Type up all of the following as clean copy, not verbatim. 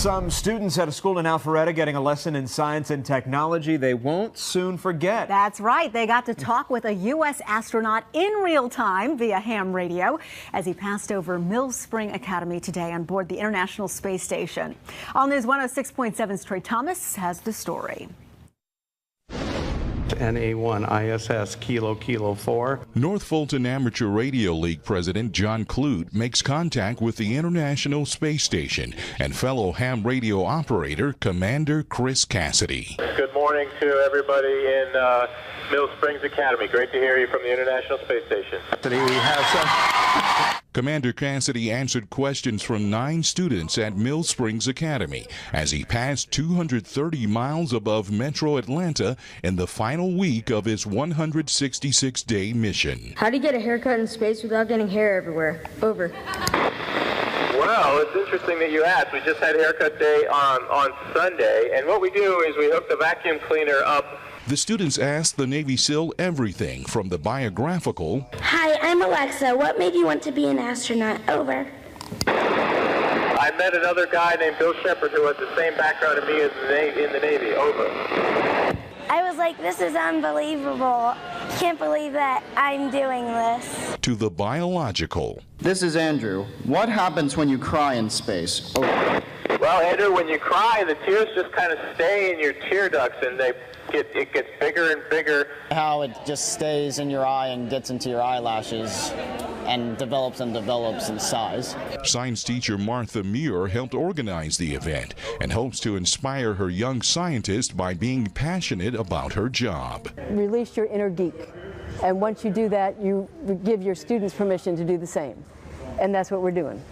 Some students at a school in Alpharetta getting a lesson in science and technology they won't soon forget. That's right. They got to talk with a U.S. astronaut in real time via ham radio as he passed over Mill Spring Academy today on board the International Space Station. All News 106.7's Trey Thomas has the story. NA1 ISS Kilo 4. North Fulton Amateur Radio League President John Clute makes contact with the International Space Station and fellow ham radio operator Commander Chris Cassidy. Good morning to everybody in Mill Springs Academy. Great to hear you from the International Space Station. Today we have Commander Cassidy answered questions from 9 students at Mill Springs Academy as he passed 230 miles above Metro Atlanta in the final week of his 166-day mission. How do you get a haircut in space without getting hair everywhere? Over. Well, it's interesting that you asked. We just had haircut day on Sunday, and what we do is we hook the vacuum cleaner up. The students asked the Navy SEAL everything from the biographical. Hi, I'm Alexa. What made you want to be an astronaut? Over. I met another guy named Bill Shepard who has the same background as me in the Navy. Over. I was like, this is unbelievable. Can't believe that I'm doing this. To the biological. This is Andrew. What happens when you cry in space? Over. Well, Andrew, when you cry, the tears just kind of stay in your tear ducts, and it gets bigger and bigger. How it just stays in your eye and gets into your eyelashes and develops in size. Science teacher Martha Muir helped organize the event and hopes to inspire her young scientist by being passionate about her job. Release your inner geek. And once you do that, you give your students permission to do the same. And that's what we're doing.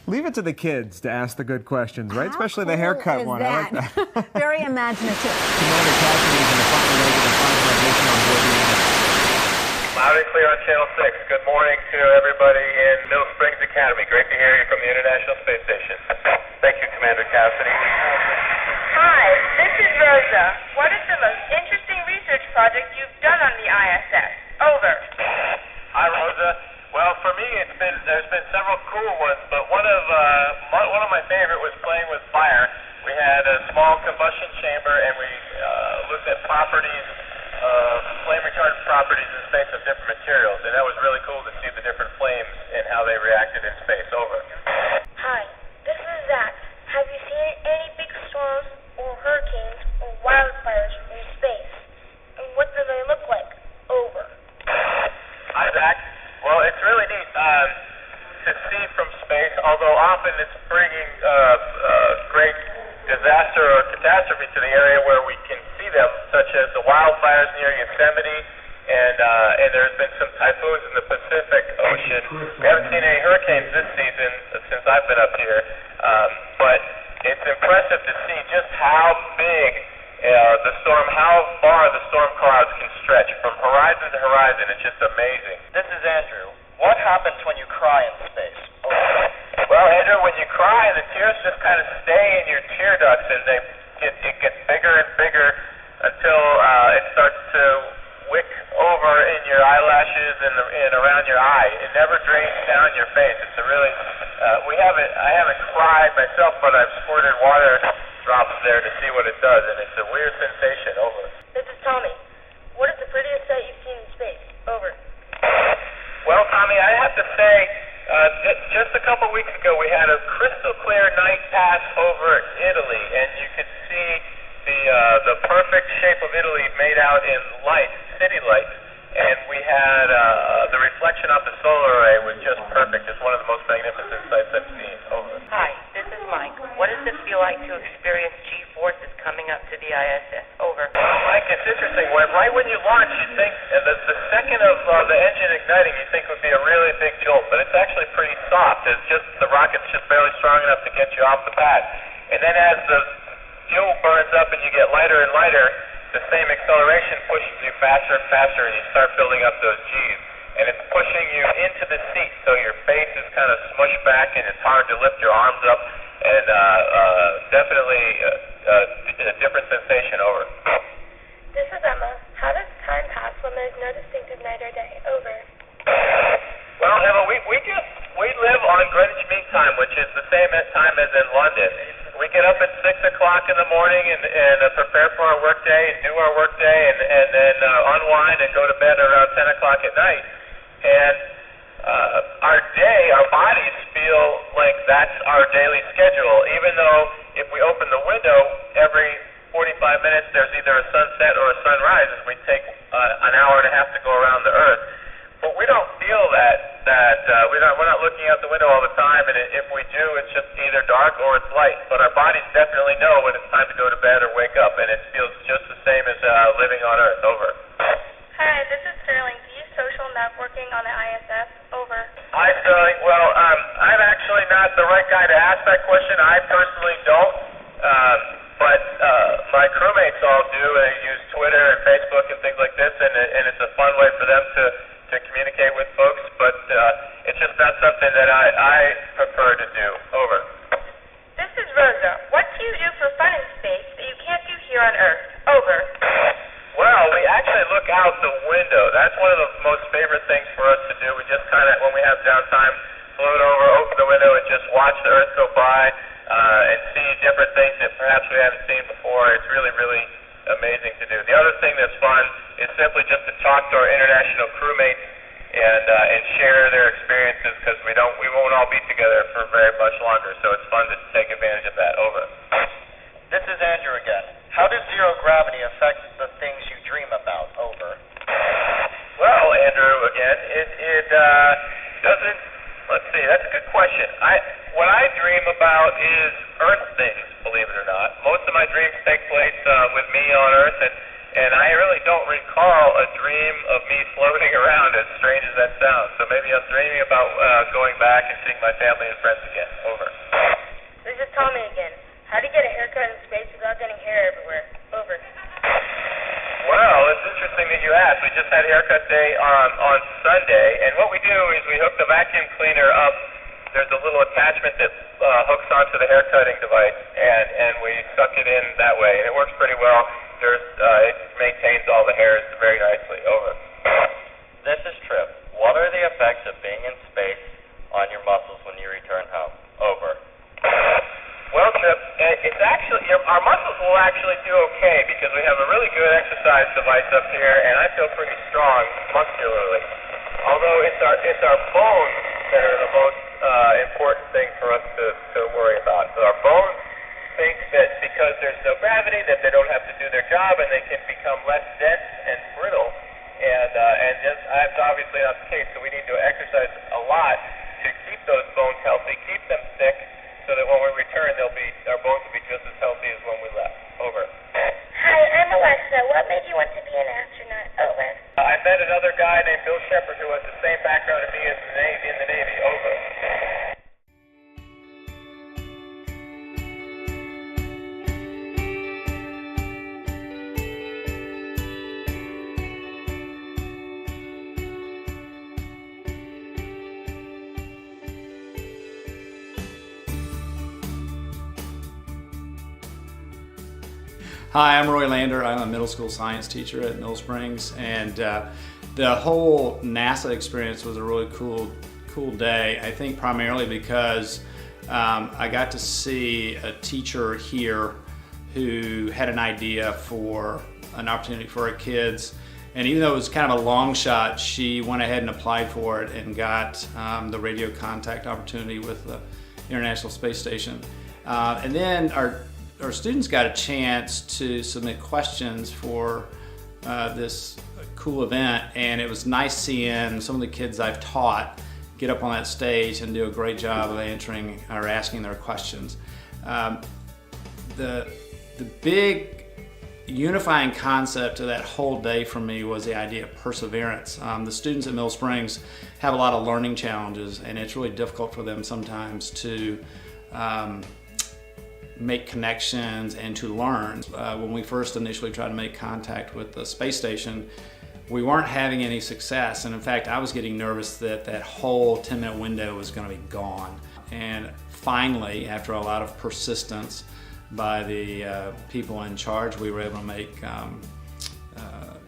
Leave it to the kids to ask the good questions, right? How Especially cool the haircut is one. that? I like that. Very imaginative. Commander Cassidy is in the final leg of the final mission on board the Loud and clear on Channel 6. Good morning to everybody in Mill Springs Academy. Great to hear you from the International Space Station. Thank you, Commander Cassidy. Hi, this is Rosa. What is the most interesting research project you've done on the ISS? Over. Hi, Rosa. Well, for me, there's been several cool ones, but one of my favorite was playing with fire. We had a small combustion chamber, and we looked at flame retardant properties in space of different materials, and that was really cool to see the different flames and how they reacted in space. Over. Hi, this is Zach. Have you seen any big storms or hurricanes or wildfires in space? And what do they look like? Over. Hi, Zach. Well, it's really neat to see from space, although often it's bringing great disaster or catastrophe to the area where we can see them, such as the wildfires near Yosemite, and there's been some typhoons in the Pacific Ocean. We haven't seen any hurricanes this season since I've been up here, but it's impressive to see just how big how far the storm clouds can stretch from horizon to horizon. It's just amazing. This is Andrew. What happens when you cry in space? Well, Andrew, when you cry, the tears just kind of stay in your tear ducts, and it gets bigger and bigger until it starts to wick over in your eyelashes and around your eye. It never drains down your face. It's a really I haven't cried myself, but I've squirted water drops there to see what it does, and it's a weird sensation. Over. This is Tommy. What is the prettiest sight you've seen in space? Over. Well, Tommy, I have to say, just a couple weeks ago, we had a crystal clear night pass over Italy, and you could see the perfect shape of Italy made out in light, city lights, and we had the reflection off the solar array was just perfect. It's one of the most magnificent sights I've seen. Over. Hi, this is Mike. What does it feel like to experience G-forces coming up to the ISS? Over. Mike, it's interesting. Right when you launch, you think the second of the engine igniting, you think would be a really big jolt, but it's actually pretty soft. It's just the rocket's just barely strong enough to get you off the pad. And then as the fuel burns up and you get lighter and lighter, the same acceleration pushes you faster and faster, and you start building up those G's. And it's pushing you into the seat, so your face is kind of smushed back, and it's hard to lift your arms up, and definitely a different sensation. Over. This is Emma. How does time pass when there's no distinctive night or day? Over. Well, Emma, we live on Greenwich Mean Time, which is the same time as in o'clock in the morning and prepare for our work day and do our work day and then unwind and go to bed around 10 o'clock at night. And our bodies feel like that's our daily schedule, even though if we open the window every 45 minutes there's either a sunset or a sunrise as we take an hour and a half to go around the earth. But we don't feel that we're not looking out the window all the time, and if we do, it's just either dark or it's light. But our bodies definitely know when it's time to go to bed or wake up, and it feels just the same as living on Earth. Over. Hi, this is Sterling. Do you social networking on the ISS? Over. Hi, Sterling. Well, I'm actually not the right guy to ask that question. I personally don't, but my crewmates all do. They use Twitter and Facebook and things like this, and it's a fun way for them to communicate with folks, but it's just not something that I prefer to do. Over. This is Rosa. What do you do for fun in space that you can't do here on Earth? Over. Well, we actually look out the window. That's one of the most favorite things for us to do. We just kind of, when we have downtime, float over, open the window, and just watch the Earth go by and see different things that perhaps we haven't seen before. It's really, really amazing to do. The other thing that's fun is simply just to talk to our international crewmates and share their experiences, because we won't all be together for very much longer. So it's fun to take advantage of that. Over. This is Andrew again. How does zero gravity affect the things you dream about? Over. Well, Andrew, again, it doesn't. Let's see. That's a good question. What I dream about is Earth things, believe it or not. Most of my dreams take place with me on Earth, and I really don't recall a dream of me floating around, as strange as that sounds. So maybe I'm dreaming about going back and seeing my family and friends again. Over. This is Tommy again. How do you get a haircut in space without getting hair everywhere? Over. Well, it's interesting that you asked. We just had haircut day on Sunday, and what we do is we hook the vacuum cleaner up. There's a little attachment that hooks onto the hair cutting device, and we suck it in that way, and it works pretty well. It maintains all the hairs very nicely. Over. This is Trip. What are the effects of being in space on your muscles when you return home? Over. Well, Trip, it's actually, our muscles will actually do okay because we have a really good exercise device up here, and I feel pretty strong muscularly. Although it's our bones that are the most important thing for us to worry about. So our bones think that because there's no gravity, that they don't have to do their job, and they can become less dense and brittle. And that's obviously not the case. So we need to exercise a lot to keep those bones healthy, keep them thick, so that when we return, our bones will be just as healthy as when we left. Over. Hi, I'm Alexa. What made you want to be an astronaut? Over. I met another guy named Bill Shepard who has the same background as me in the Navy. Over. Hi, I'm Roy Lander. I'm a middle school science teacher at Mill Springs, and the whole NASA experience was a really cool day. I think primarily because I got to see a teacher here who had an idea for an opportunity for our kids, and even though it was kind of a long shot, she went ahead and applied for it and got the radio contact opportunity with the International Space Station. And then our students got a chance to submit questions for this cool event, and it was nice seeing some of the kids I've taught get up on that stage and do a great job of answering or asking their questions. The big unifying concept of that whole day for me was the idea of perseverance. The students at Mill Springs have a lot of learning challenges, and it's really difficult for them sometimes to make connections and to learn. When we first initially tried to make contact with the space station, we weren't having any success, and in fact I was getting nervous that that whole 10-minute window was going to be gone. And finally, after a lot of persistence by the people in charge, we were able to make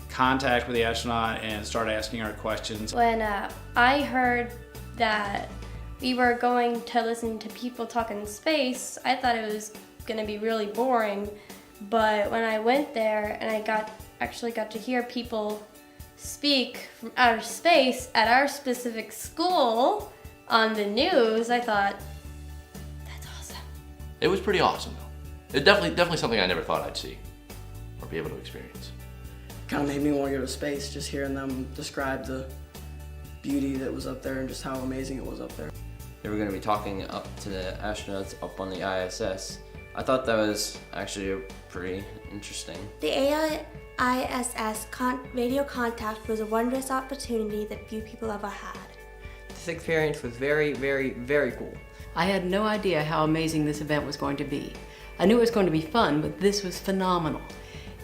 contact with the astronaut and start asking our questions. When I heard that we were going to listen to people talk in space, I thought it was going to be really boring. But when I went there and I actually got to hear people speak from outer space at our specific school on the news, I thought, that's awesome. It was pretty awesome though. It definitely something I never thought I'd see or be able to experience. Kind of made me want to go to space, just hearing them describe the beauty that was up there and just how amazing it was up there. They were going to be talking up to the astronauts up on the ISS. I thought that was actually pretty interesting. The ISS radio contact was a wondrous opportunity that few people ever had. This experience was very, very, very cool. I had no idea how amazing this event was going to be. I knew it was going to be fun, but this was phenomenal.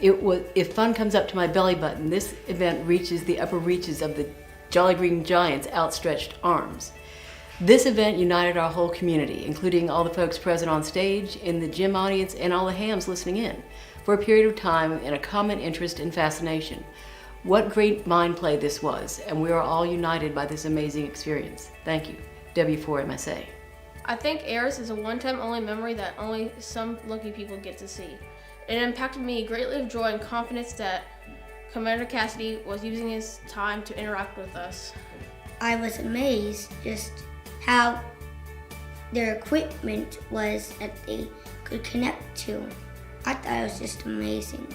If fun comes up to my belly button, this event reaches the upper reaches of the Jolly Green Giant's outstretched arms. This event united our whole community, including all the folks present on stage, in the gym audience, and all the hams listening in, for a period of time in a common interest and fascination. What great mind play this was, and we are all united by this amazing experience. Thank you. W4 MSA. I think ARISS is a one-time only memory that only some lucky people get to see. It impacted me greatly with joy and confidence that Commander Cassidy was using his time to interact with us. I was amazed just how their equipment was that they could connect to. I thought it was just amazing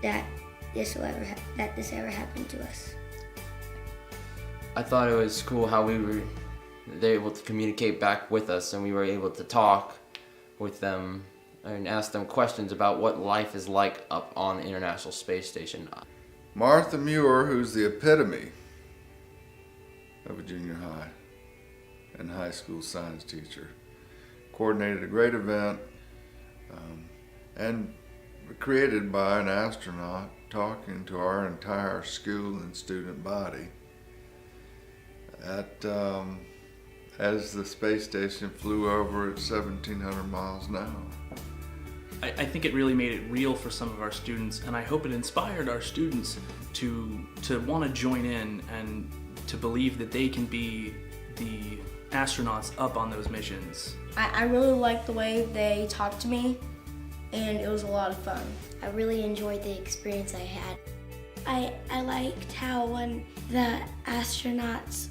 that this ever happened to us. I thought it was cool how they were able to communicate back with us, and we were able to talk with them and ask them questions about what life is like up on the International Space Station. Martha Muir, who's the epitome of a junior high and high school science teacher, coordinated a great event and created by an astronaut talking to our entire school and student body as the space station flew over at 1,700 miles an hour. I think it really made it real for some of our students, and I hope it inspired our students to want to join in and to believe that they can be the astronauts up on those missions. I really liked the way they talked to me, and it was a lot of fun. I really enjoyed the experience I had. I liked how when the astronauts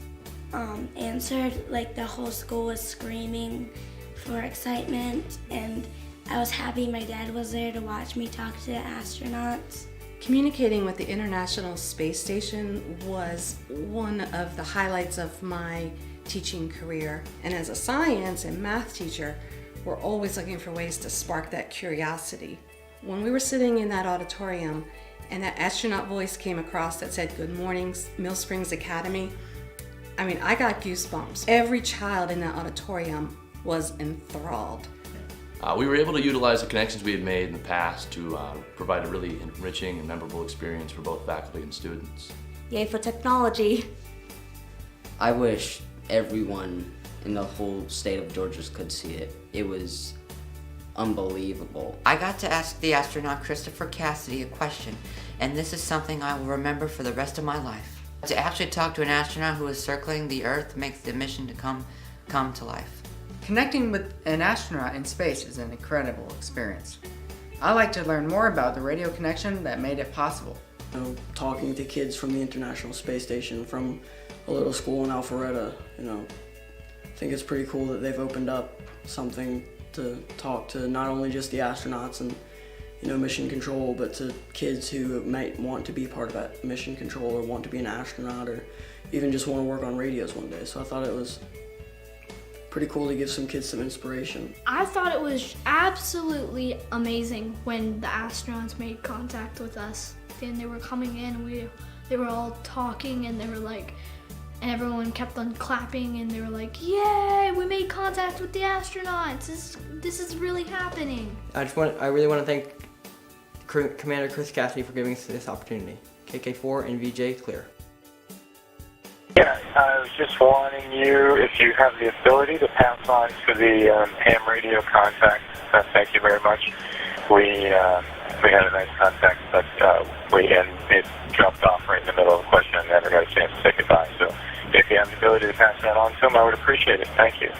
answered, like the whole school was screaming for excitement, and I was happy my dad was there to watch me talk to the astronauts. Communicating with the International Space Station was one of the highlights of my teaching career. And as a science and math teacher, we're always looking for ways to spark that curiosity. When we were sitting in that auditorium and that astronaut voice came across that said, "Good morning, Mill Springs Academy," I mean, I got goosebumps. Every child in that auditorium was enthralled. We were able to utilize the connections we had made in the past to provide a really enriching and memorable experience for both faculty and students. Yay for technology. I wish everyone in the whole state of Georgia could see it. It was unbelievable. I got to ask the astronaut Christopher Cassidy a question, and this is something I will remember for the rest of my life. To actually talk to an astronaut who is circling the Earth makes the mission to come to life. Connecting with an astronaut in space is an incredible experience. I like to learn more about the radio connection that made it possible. Talking to kids from the International Space Station from a little school in Alpharetta, I think it's pretty cool that they've opened up something to talk to not only just the astronauts and mission control, but to kids who might want to be part of that mission control or want to be an astronaut or even just want to work on radios one day. So I thought it was pretty cool to give some kids some inspiration. I thought it was absolutely amazing when the astronauts made contact with us. And they were coming in and they were all talking, and they were like, and everyone kept on clapping, and they were like, "Yay, we made contact with the astronauts. This is really happening." I really want to thank Commander Chris Cassidy for giving us this opportunity. KK4 and VJ clear. Yeah, I was just wanting you, if you have the ability, to pass on to the ham radio contact. Thank you very much. We had a nice contact, but it dropped off right in the middle of the question and never got a chance to say goodbye. So if you have the ability to pass that on to him, I would appreciate it. Thank you.